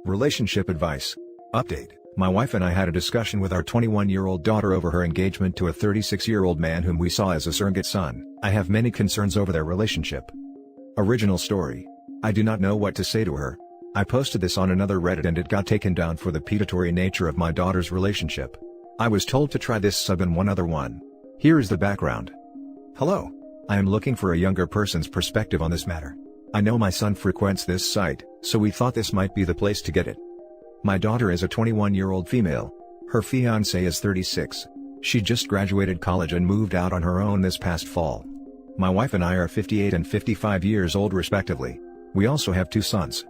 Relationship advice. Update. My wife and I had a discussion with our 21-year-old daughter over her engagement to a 36-year-old man whom we saw as a surrogate son. I have many concerns over their relationship. Original story. I do not know what to say to her. I posted this on another Reddit and it got taken down for the predatory nature of my daughter's relationship. I was told to try this sub and one other one. Here is the background. Hello. I am looking for a younger person's perspective on this matter. I know my son frequents this site, so we thought this might be the place to get it. My daughter is a 21-year-old female. Her fiancé is 36. She just graduated college and moved out on her own this past fall. My wife and I are 58 and 55 years old respectively. We also have 2 sons.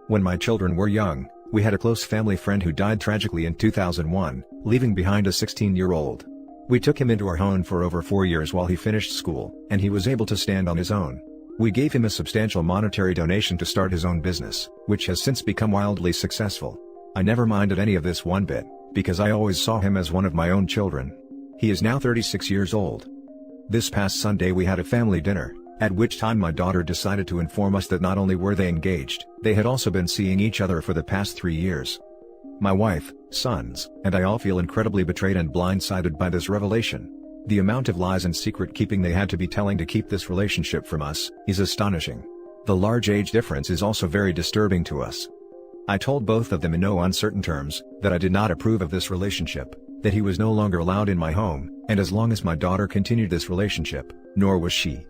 When my children were young, we had a close family friend who died tragically in 2001, leaving behind a 16-year-old. We took him into our home for over 4 years while he finished school, and he was able to stand on his own. We gave him a substantial monetary donation to start his own business, which has since become wildly successful. I never minded any of this one bit, because I always saw him as one of my own children. He is now 36 years old. This past Sunday we had a family dinner, at which time my daughter decided to inform us that not only were they engaged, they had also been seeing each other for the past 3 years. My wife, sons, and I all feel incredibly betrayed and blindsided by this revelation. The amount of lies and secret keeping they had to be telling to keep this relationship from us is astonishing. The large age difference is also very disturbing to us. I told both of them in no uncertain terms that I did not approve of this relationship, that he was no longer allowed in my home, and as long as my daughter continued this relationship, nor was she.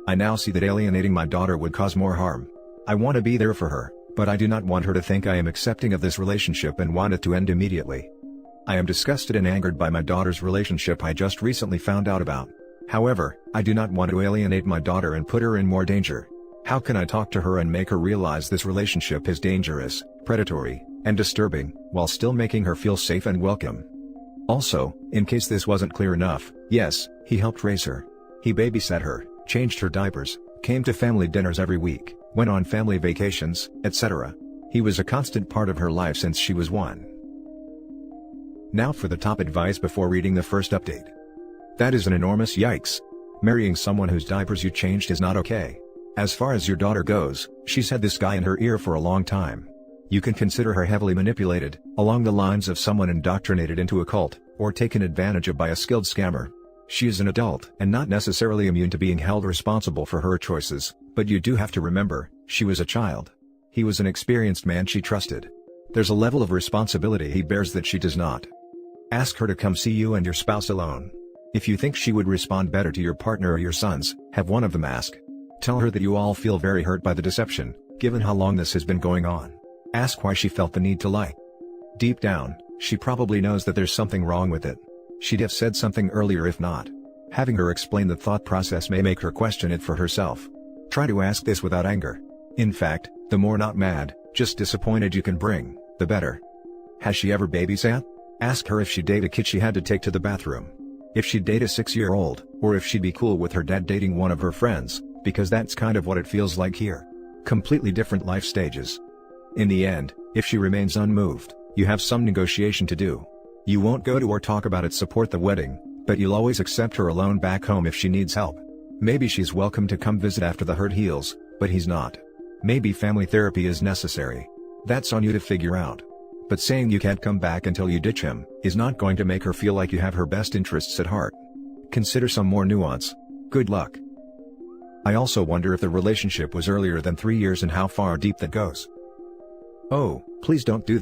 I now see that alienating my daughter would cause more harm. I want to be there for her, but I do not want her to think I am accepting of this relationship and want it to end immediately. I am disgusted and angered by my daughter's relationship I just recently found out about. However, I do not want to alienate my daughter and put her in more danger. How can I talk to her and make her realize this relationship is dangerous, predatory, and disturbing, while still making her feel safe and welcome? Also, in case this wasn't clear enough, yes, he helped raise her. He babysat her, changed her diapers, came to family dinners every week, went on family vacations, etc. He was a constant part of her life since she was 1. Now for the top advice before reading the first update. That is an enormous yikes. Marrying someone whose diapers you changed is not okay. As far as your daughter goes, she's had this guy in her ear for a long time. You can consider her heavily manipulated, along the lines of someone indoctrinated into a cult, or taken advantage of by a skilled scammer. She is an adult and not necessarily immune to being held responsible for her choices, but you do have to remember, she was a child. He was an experienced man she trusted. There's a level of responsibility he bears that she does not. Ask her to come see you and your spouse alone. If you think she would respond better to your partner or your sons, have one of them ask. Tell her that you all feel very hurt by the deception, given how long this has been going on. Ask why she felt the need to lie. Deep down, she probably knows that there's something wrong with it. She'd have said something earlier if not. Having her explain the thought process may make her question it for herself. Try to ask this without anger. In fact, the more not mad, just disappointed you can bring, the better. Has she ever babysat? Ask her if she'd date a kid she had to take to the bathroom. If she'd date a 6-year-old, or if she'd be cool with her dad dating one of her friends, because that's kind of what it feels like here. Completely different life stages. In the end, if she remains unmoved, you have some negotiation to do. You won't go to or talk about it support the wedding, but you'll always accept her alone back home if she needs help. Maybe she's welcome to come visit after the hurt heals, but he's not. Maybe family therapy is necessary. That's on you to figure out. But saying you can't come back until you ditch him, is not going to make her feel like you have her best interests at heart. Consider some more nuance. Good luck. I also wonder if the relationship was earlier than 3 years and how far deep that goes. Oh, please don't do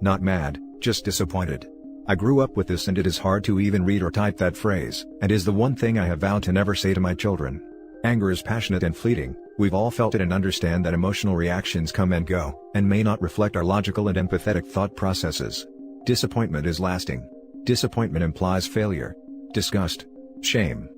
not mad, just disappointed. I grew up with this and it is hard to even read or type that phrase, and is the one thing I have vowed to never say to my children. Anger is passionate and fleeting, we've all felt it and understand that emotional reactions come and go, and may not reflect our logical and empathetic thought processes. Disappointment is lasting. Disappointment implies failure, disgust, shame.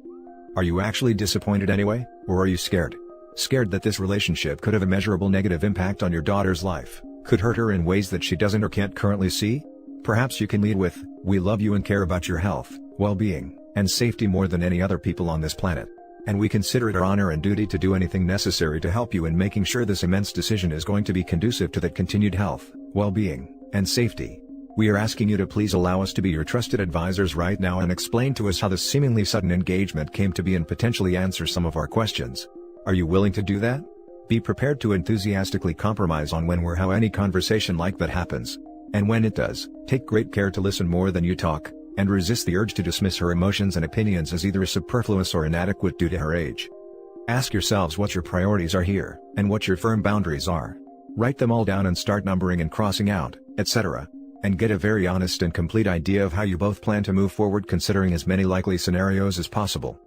Are you actually disappointed anyway, or are you scared? Scared that this relationship could have a measurable negative impact on your daughter's life, could hurt her in ways that she doesn't or can't currently see? Perhaps you can lead with, "We love you and care about your health, well-being, and safety more than any other people on this planet. And we consider it our honor and duty to do anything necessary to help you in making sure this immense decision is going to be conducive to that continued health, well-being, and safety. We are asking you to please allow us to be your trusted advisors right now and explain to us how this seemingly sudden engagement came to be and potentially answer some of our questions. Are you willing to do that? Be prepared to enthusiastically compromise on when or how any conversation like that happens. And when it does, take great care to listen more than you talk, and resist the urge to dismiss her emotions and opinions as either superfluous or inadequate due to her age. Ask yourselves what your priorities are here, and what your firm boundaries are. Write them all down and start numbering and crossing out, etc. And get a very honest and complete idea of how you both plan to move forward, considering as many likely scenarios as possible.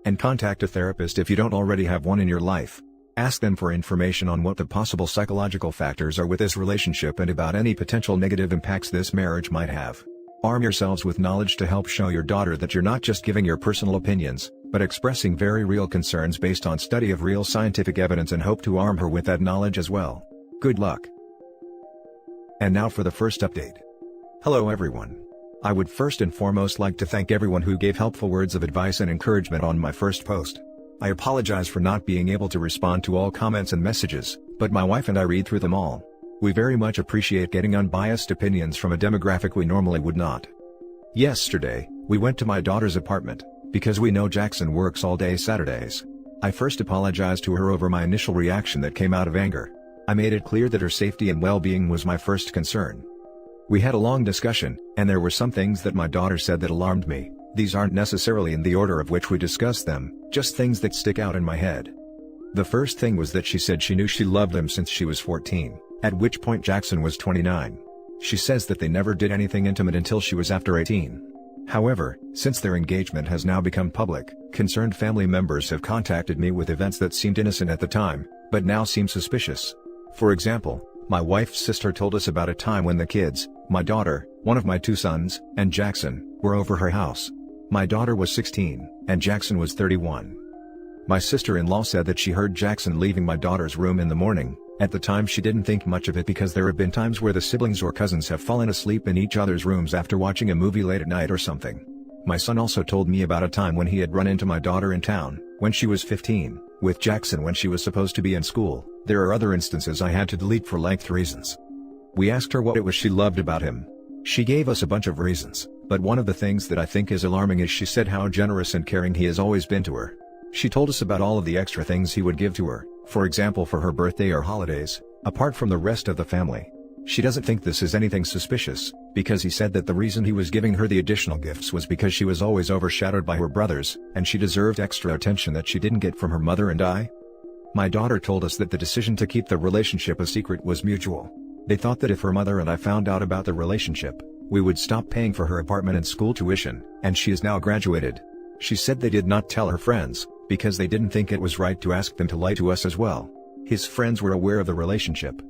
And contact a therapist if you don't already have one in your life. Ask them for information on what the possible psychological factors are with this relationship and about any potential negative impacts this marriage might have. Arm yourselves with knowledge to help show your daughter that you're not just giving your personal opinions, but expressing very real concerns based on study of real scientific evidence, and hope to arm her with that knowledge as well. Good luck. And now for the first update. Hello everyone. I would first and foremost like to thank everyone who gave helpful words of advice and encouragement on my first post. I apologize for not being able to respond to all comments and messages, but my wife and I read through them all. We very much appreciate getting unbiased opinions from a demographic we normally would not. Yesterday, we went to my daughter's apartment, because we know Jackson works all day Saturdays. I first apologized to her over my initial reaction that came out of anger. I made it clear that her safety and well-being was my first concern. We had a long discussion, and there were some things that my daughter said that alarmed me. These aren't necessarily in the order of which we discussed them, just things that stick out in my head. The first thing was that she said she knew she loved him since she was 14, at which point Jackson was 29. She says that they never did anything intimate until she was after 18. However, since their engagement has now become public, concerned family members have contacted me with events that seemed innocent at the time, but now seem suspicious. For example, my wife's sister told us about a time when the kids, my daughter, one of my two sons, and Jackson, were over her house. My daughter was 16, and Jackson was 31. My sister-in-law said that she heard Jackson leaving my daughter's room in the morning. At the time she didn't think much of it because there have been times where the siblings or cousins have fallen asleep in each other's rooms after watching a movie late at night or something. My son also told me about a time when he had run into my daughter in town, when she was 15, with Jackson when she was supposed to be in school. There are other instances I had to delete for length reasons. We asked her what it was she loved about him. She gave us a bunch of reasons, but one of the things that I think is alarming is she said how generous and caring he has always been to her. She told us about all of the extra things he would give to her, for example for her birthday or holidays, apart from the rest of the family. She doesn't think this is anything suspicious, because he said that the reason he was giving her the additional gifts was because she was always overshadowed by her brothers, and she deserved extra attention that she didn't get from her mother and I. My daughter told us that the decision to keep the relationship a secret was mutual. They thought that if her mother and I found out about the relationship, we would stop paying for her apartment and school tuition, and she is now graduated. She said they did not tell her friends, because they didn't think it was right to ask them to lie to us as well. His friends were aware of the relationship.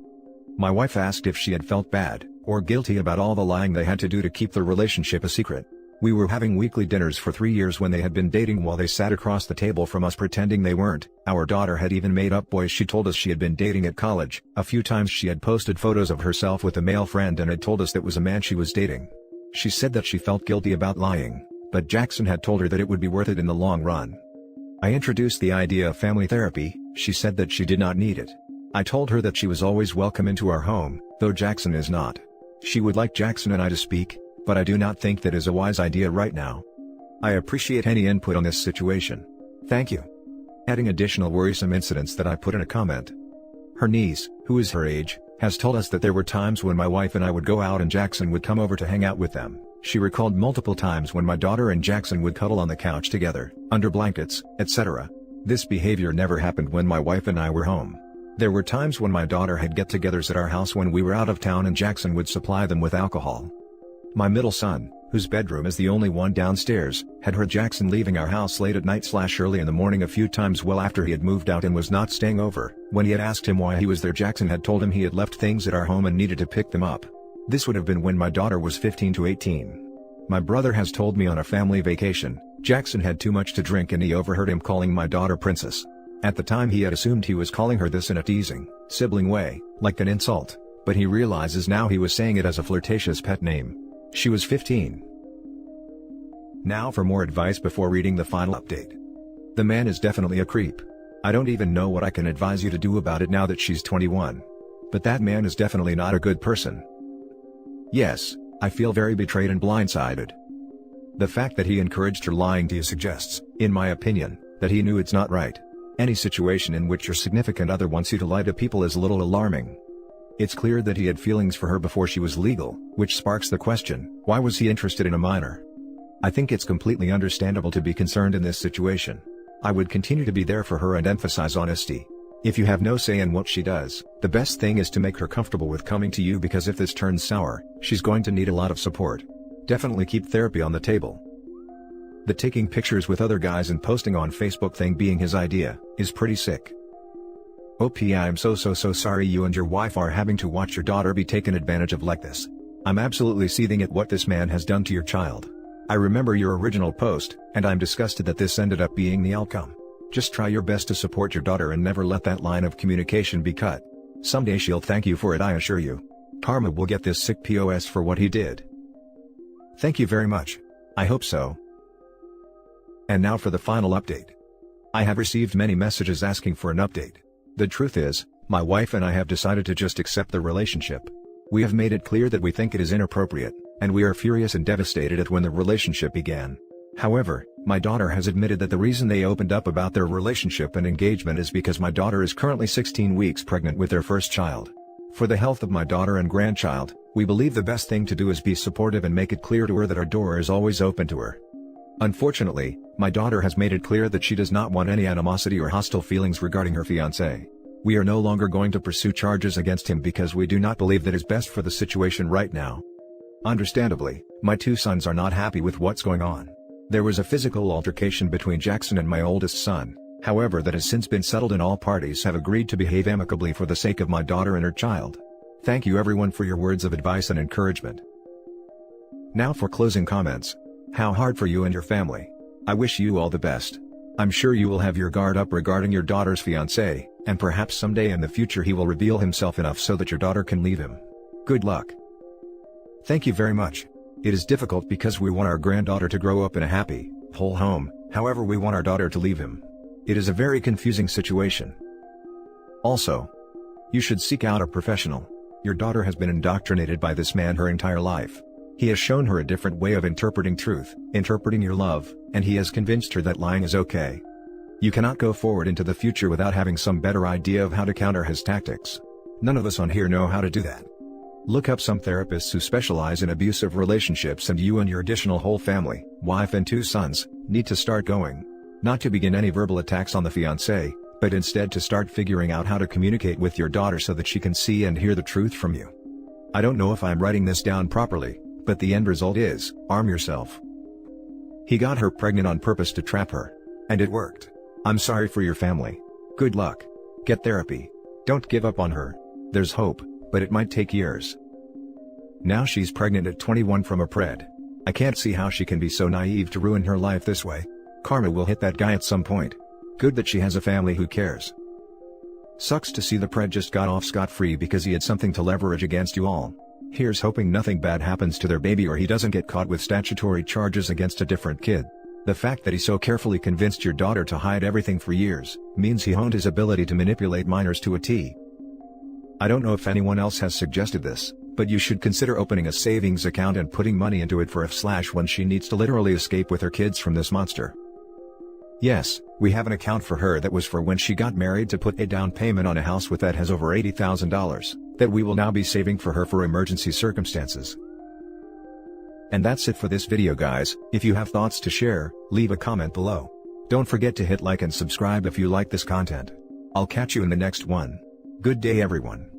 My wife asked if she had felt bad, or guilty about all the lying they had to do to keep the relationship a secret. We were having weekly dinners for 3 years when they had been dating while they sat across the table from us pretending they weren't. Our daughter had even made up boys she told us she had been dating at college. A few times she had posted photos of herself with a male friend and had told us that was a man she was dating. She said that she felt guilty about lying, but Jackson had told her that it would be worth it in the long run. I introduced the idea of family therapy. She said that she did not need it. I told her that she was always welcome into our home, though Jackson is not. She would like Jackson and I to speak, but I do not think that is a wise idea right now. I appreciate any input on this situation. Thank you. Adding additional worrisome incidents that I put in a comment. Her niece, who is her age, has told us that there were times when my wife and I would go out and Jackson would come over to hang out with them. She recalled multiple times when my daughter and Jackson would cuddle on the couch together, under blankets, etc. This behavior never happened when my wife and I were home. There were times when my daughter had get-togethers at our house when we were out of town and Jackson would supply them with alcohol. My middle son, whose bedroom is the only one downstairs, had heard Jackson leaving our house late at night/early in the morning a few times well after he had moved out and was not staying over. When he had asked him why he was there, Jackson had told him he had left things at our home and needed to pick them up. This would have been when my daughter was 15 to 18. My brother has told me on a family vacation, Jackson had too much to drink and he overheard him calling my daughter princess. At the time he had assumed he was calling her this in a teasing, sibling way, like an insult, but he realizes now he was saying it as a flirtatious pet name. She was 15. Now for more advice before reading the final update. The man is definitely a creep. I don't even know what I can advise you to do about it now that she's 21. But that man is definitely not a good person. Yes, I feel very betrayed and blindsided. The fact that he encouraged her lying to you suggests, in my opinion, that he knew it's not right. Any situation in which your significant other wants you to lie to people is a little alarming. It's clear that he had feelings for her before she was legal, which sparks the question, why was he interested in a minor? I think it's completely understandable to be concerned in this situation. I would continue to be there for her and emphasize honesty. If you have no say in what she does, the best thing is to make her comfortable with coming to you, because if this turns sour, she's going to need a lot of support. Definitely keep therapy on the table. The taking pictures with other guys and posting on Facebook thing being his idea, is pretty sick. OP, I'm so sorry you and your wife are having to watch your daughter be taken advantage of like this. I'm absolutely seething at what this man has done to your child. I remember your original post, and I'm disgusted that this ended up being the outcome. Just try your best to support your daughter and never let that line of communication be cut. Someday she'll thank you for it, I assure you. Karma will get this sick POS for what he did. Thank you very much. I hope so. And now for the final update. I have received many messages asking for an update. The truth is, my wife and I have decided to just accept the relationship. We have made it clear that we think it is inappropriate, and we are furious and devastated at when the relationship began. However, my daughter has admitted that the reason they opened up about their relationship and engagement is because my daughter is currently 16 weeks pregnant with their first child. For the health of my daughter and grandchild, we believe the best thing to do is be supportive and make it clear to her that our door is always open to her. Unfortunately, my daughter has made it clear that she does not want any animosity or hostile feelings regarding her fiancé. We are no longer going to pursue charges against him because we do not believe that is best for the situation right now. Understandably, my two sons are not happy with what's going on. There was a physical altercation between Jackson and my oldest son, however that has since been settled and all parties have agreed to behave amicably for the sake of my daughter and her child. Thank you everyone for your words of advice and encouragement. Now for closing comments. How hard for you and your family. I wish you all the best. I'm sure you will have your guard up regarding your daughter's fiancé, and perhaps someday in the future he will reveal himself enough so that your daughter can leave him. Good luck. Thank you very much. It is difficult because we want our granddaughter to grow up in a happy, whole home, however we want our daughter to leave him. It is a very confusing situation. Also, you should seek out a professional. Your daughter has been indoctrinated by this man her entire life. He has shown her a different way of interpreting truth, interpreting your love, and he has convinced her that lying is okay. You cannot go forward into the future without having some better idea of how to counter his tactics. None of us on here know how to do that. Look up some therapists who specialize in abusive relationships, and you and your additional whole family, wife and two sons, need to start going. Not to begin any verbal attacks on the fiancé, but instead to start figuring out how to communicate with your daughter so that she can see and hear the truth from you. I don't know if I'm writing this down properly, but the end result is, arm yourself. He got her pregnant on purpose to trap her. And it worked. I'm sorry for your family. Good luck. Get therapy. Don't give up on her. There's hope, but it might take years. Now she's pregnant at 21 from a pred. I can't see how she can be so naive to ruin her life this way. Karma will hit that guy at some point. Good that she has a family who cares. Sucks to see the pred just got off scot-free because he had something to leverage against you all. Here's hoping nothing bad happens to their baby or he doesn't get caught with statutory charges against a different kid. The fact that he so carefully convinced your daughter to hide everything for years, means he honed his ability to manipulate minors to a T. I don't know if anyone else has suggested this, but you should consider opening a savings account and putting money into it for when she needs to literally escape with her kids from this monster. Yes, we have an account for her that was for when she got married to put a down payment on a house with that has over $80,000, that we will now be saving for her for emergency circumstances. And that's it for this video guys. If you have thoughts to share, leave a comment below. Don't forget to hit like and subscribe if you like this content. I'll catch you in the next one. Good day everyone.